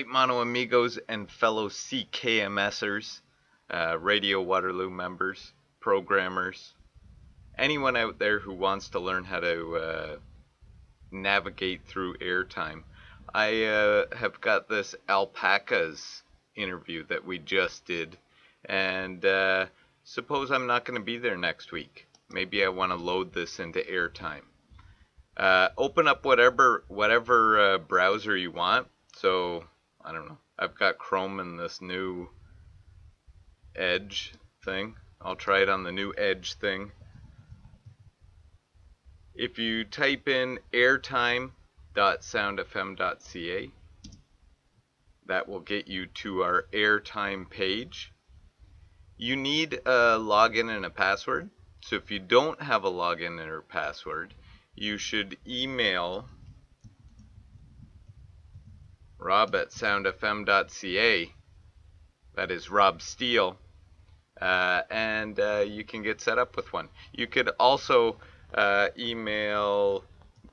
Alright, Mono Amigos and fellow CKMSers, Radio Waterloo members, programmers, anyone out there who wants to learn how to navigate through airtime. I have got this alpacas interview that we just did, and suppose I'm not going to be there next week. Maybe I want to load this into airtime. Open up whatever browser you want. So, I don't know. I've got Chrome and this new Edge thing. I'll try it on the new Edge thing. If you type in airtime.soundfm.ca, that will get you to our airtime page. You need a login and a password. So if you don't have a login or password, you should email rob@soundfm.ca. That is Rob Steele. And you can get set up with one. You could also email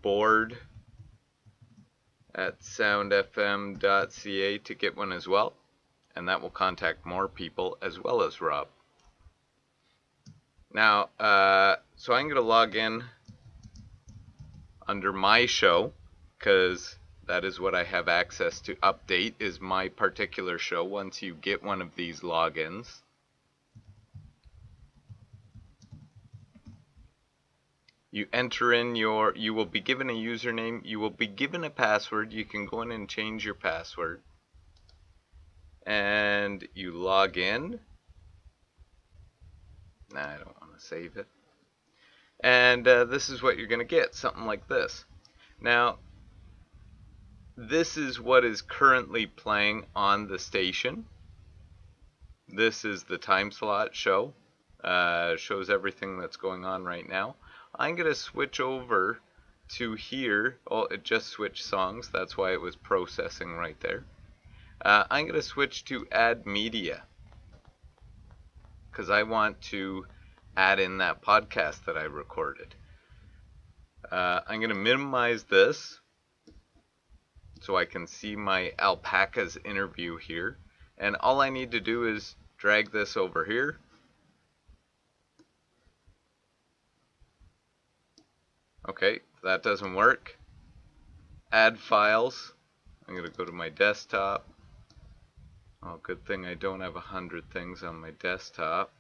board@soundfm.ca to get one as well. And that will contact more people as well as Rob. Now, so I'm going to log in under my show, because that is what I have access to update, is my particular show once you get one of these logins. You enter in you will be given a username, you will be given a password, you can go in and change your password. And you log in. Nah, I don't want to save it. And this is what you're going to get, something like this. Now, this is what is currently playing on the station. This is the time slot show. Shows everything that's going on right now. I'm going to switch over to here. Oh, it just switched songs. That's why it was processing right there. I'm going to switch to add media, because I want to add in that podcast that I recorded. I'm going to minimize this so I can see my alpacas interview here. And all I need to do is drag this over here. Okay, that doesn't work. Add files. I'm going to go to my desktop. Oh, good thing I don't have 100 things on my desktop.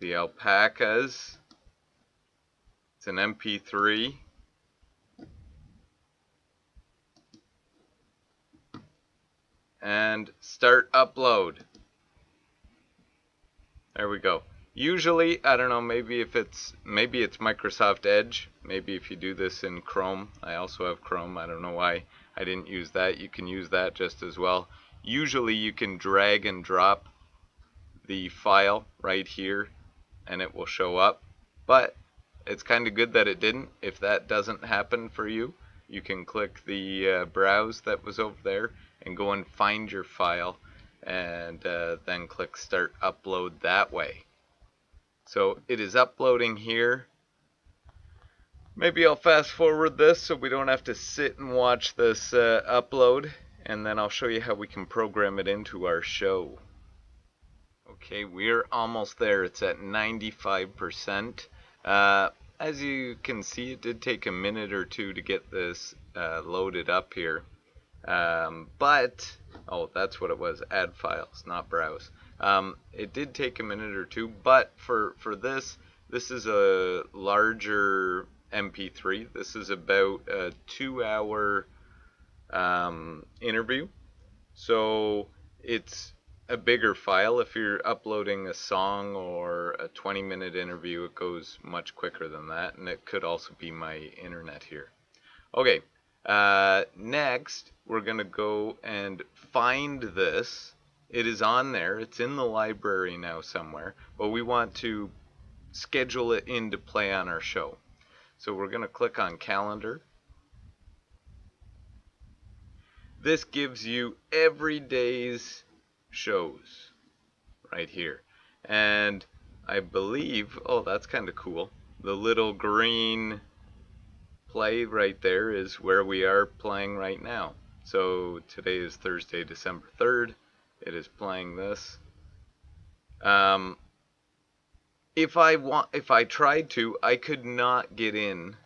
The alpacas. It's an MP3. And start upload. There we go. Usually, I don't know, maybe it's Microsoft Edge. Maybe if you do this in Chrome. I also have Chrome. I don't know why I didn't use that. You can use that just as well. Usually you can drag and drop the file right here and it will show up. But it's kind of good that it didn't. If that doesn't happen for you, you can click the browse that was over there and go and find your file, and then click start upload that way. So it is uploading here. Maybe I'll fast forward this so we don't have to sit and watch this upload, and then I'll show you how we can program it into our show. Okay, we're almost there. It's at 95%. As you can see, it did take a minute or two to get this loaded up here. But, oh, that's what it was, add files, not browse. It did take a minute or two, but for this is a larger MP3. This is about a 2-hour interview, so it's a bigger file. If you're uploading a song or a 20-minute interview, it goes much quicker than that, and it could also be my internet here. Okay, next we're gonna go and find this. It is on there, it's in the library now somewhere, but we want to schedule it in to play on our show. So we're gonna click on calendar. This gives you every day's shows right here, and I believe, oh, that's kind of cool, the little green play right there is where we are playing right now. So today is Thursday, December 3rd. It is playing this. If I tried to, I could not get in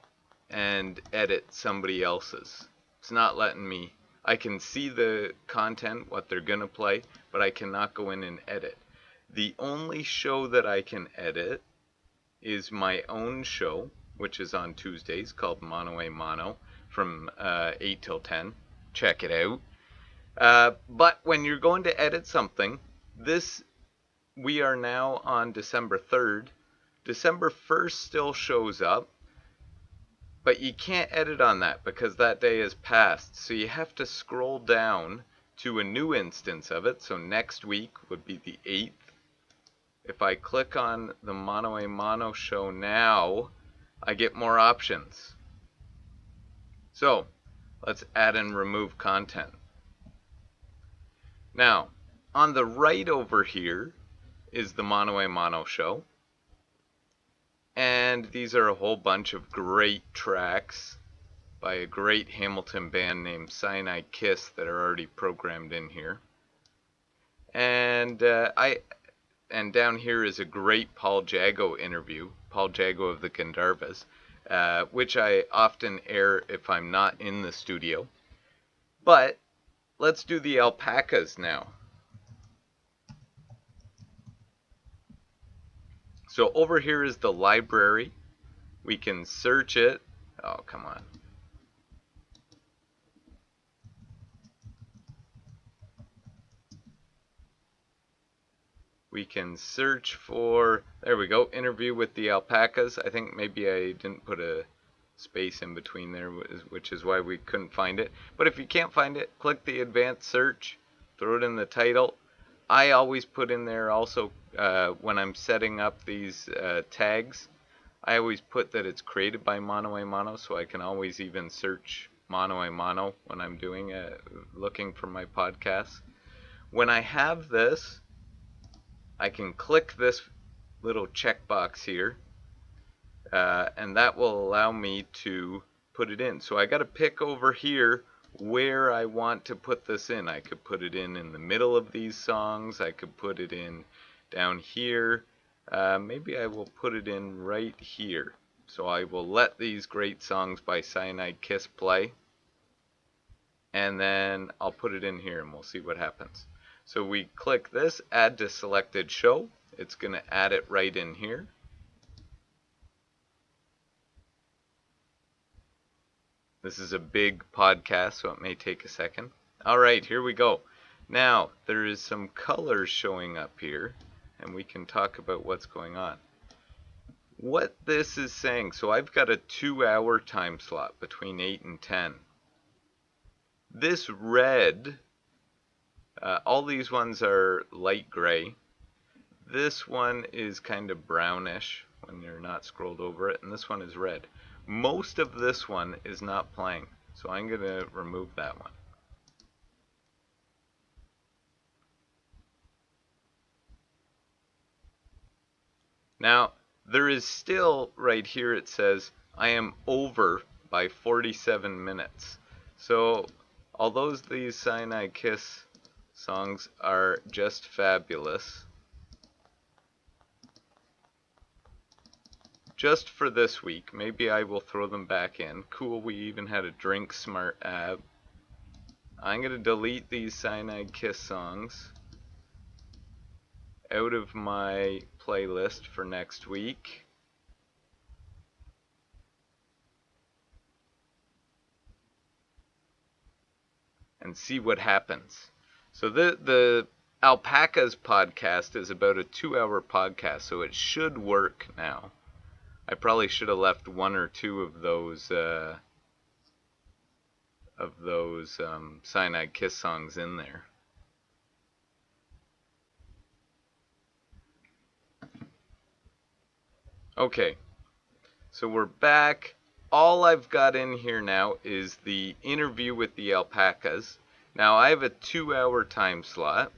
and edit somebody else's. It's not letting me. I can see the content, what they're gonna play, but I cannot go in and edit. The only show that I can edit is my own show, which is on Tuesdays, called Mono a Mono, from 8 till 10. Check it out. But when you're going to edit something, we are now on December 3rd. December 1st still shows up, but you can't edit on that because that day has passed. So you have to scroll down to a new instance of it. So next week would be the 8th. If I click on the Mono a Mono show now, I get more options. So let's add and remove content. Now, on the right over here is the Mono a Mono show. And these are a whole bunch of great tracks by a great Hamilton band named Cyanide Kiss that are already programmed in here. And down here is a great Paul Jago interview, Paul Jago of the Gandharvas, which I often air if I'm not in the studio. But let's do the alpacas now. So over here is the library. We can search it. Oh, come on. We can search for, there we go, interview with the alpacas. I think maybe I didn't put a space in between there, which is why we couldn't find it. But if you can't find it, click the advanced search, throw it in the title. I always put in there also, when I'm setting up these tags, I always put that it's created by Mono a Mono, so I can always even search Mono a Mono when I'm doing looking for my podcasts. When I have this, I can click this little checkbox here, and that will allow me to put it in. So I got to pick over here where I want to put this in. I could put it in the middle of these songs. I could put it in down here. Maybe I will put it in right here. So I will let these great songs by Cyanide Kiss play, and then I'll put it in here and we'll see what happens. So we click this, add to selected show. It's going to add it right in here. This is a big podcast, so it may take a second. Alright, here we go. Now, there is some colors showing up here, and we can talk about what's going on. What this is saying, so I've got a 2-hour time slot between 8 and 10. This red, all these ones are light gray. This one is kind of brownish when you're not scrolled over it, and this one is red. Most of this one is not playing, so I'm going to remove that one. Now, there is still, right here it says, I am over by 47 minutes. So, although these Cyanide Kiss songs are just fabulous, just for this week, maybe I will throw them back in. Cool, we even had a Drink Smart app. I'm going to delete these Cyanide Kiss songs out of my playlist for next week. And see what happens. So the Alpacas podcast is about a 2-hour podcast, so it should work now. I probably should have left one or two of those Cyanide Kiss songs in there. Okay, so we're back. All I've got in here now is the interview with the alpacas. Now I have a 2-hour time slot,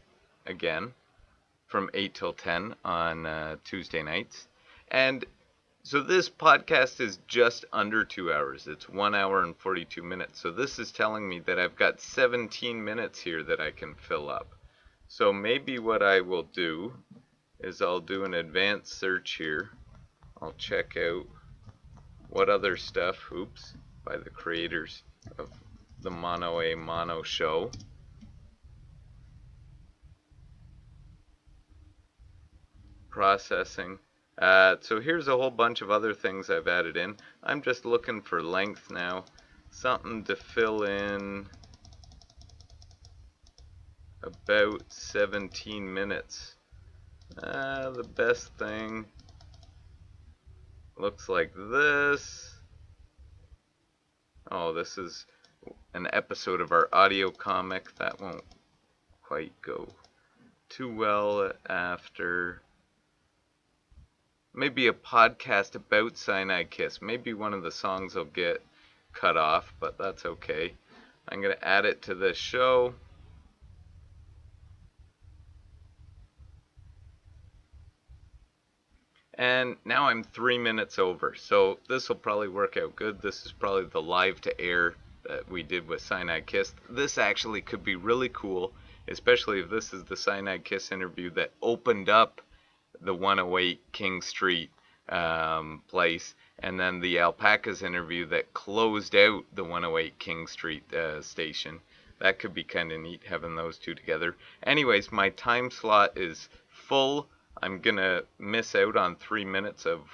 again, from 8 till 10 on Tuesday nights. And So this podcast is just under 2 hours. It's 1 hour and 42 minutes. So this is telling me that I've got 17 minutes here that I can fill up. So maybe what I will do is I'll do an advanced search here. I'll check out what other stuff, by the creators of the Mono A Mono Show. Processing. So here's a whole bunch of other things I've added in. I'm just looking for length now. Something to fill in about 17 minutes. The best thing looks like this. Oh, this is an episode of our audio comic. That won't quite go too well after. Maybe a podcast about Cyanide Kiss. Maybe one of the songs will get cut off, but that's okay. I'm going to add it to this show. And now I'm 3 minutes over, so this will probably work out good. This is probably the live to air that we did with Cyanide Kiss. This actually could be really cool, especially if this is the Cyanide Kiss interview that opened up the 108 King Street place, and then the Alpacas interview that closed out the 108 King Street station. That could be kind of neat having those two together. Anyways, my time slot is full. I'm gonna miss out on 3 minutes of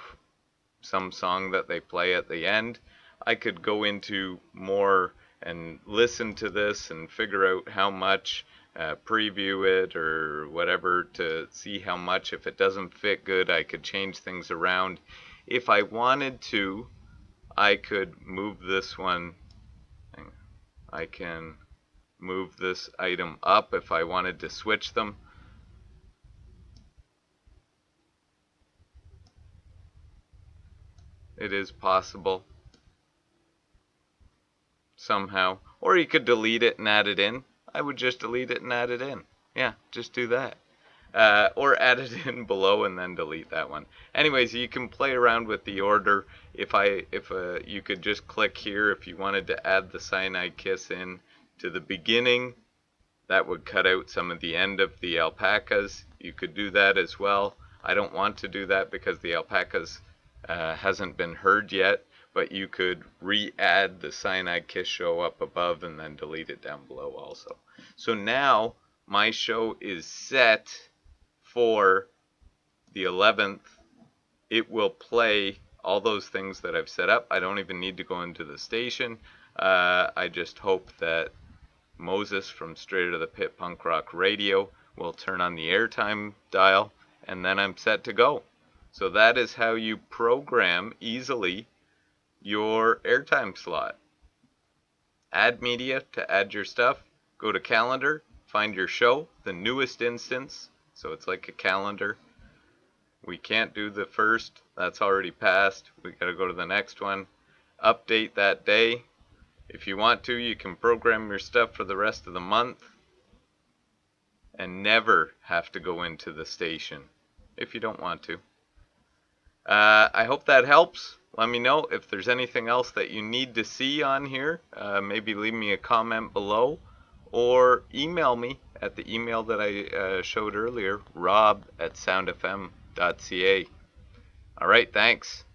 some song that they play at the end. I could go into more and listen to this and figure out how much, preview it or whatever to see how much. If it doesn't fit good, I could change things around. If I wanted to, I could move this one. I can move this item up if I wanted to switch them. It is possible somehow. Or you could delete it and add it in. I would just delete it and add it in. Yeah, just do that. Or add it in below and then delete that one. Anyways, you can play around with the order. If you could just click here if you wanted to add the Cyanide Kiss in to the beginning. That would cut out some of the end of the Alpacas. You could do that as well. I don't want to do that because the Alpacas hasn't been heard yet, but you could re-add the Cyanide Kiss show up above and then delete it down below also. So now my show is set for the 11th. It will play all those things that I've set up. I don't even need to go into the station. I just hope that Moses from Straight Outta the Pit Punk Rock Radio will turn on the airtime dial, and then I'm set to go. So that is how you program easily your airtime slot. Add media to add your stuff. Go to calendar, find your show, the newest instance. So it's like a calendar. We can't do the first. That's already passed. We got to go to the next one. Update that day. If you want to, you can program your stuff for the rest of the month and never have to go into the station if you don't want to. I hope that helps. Let me know if there's anything else that you need to see on here. Maybe leave me a comment below or email me at the email that I showed earlier, rob@soundfm.ca. All right, thanks.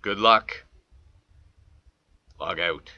Good luck. Log out.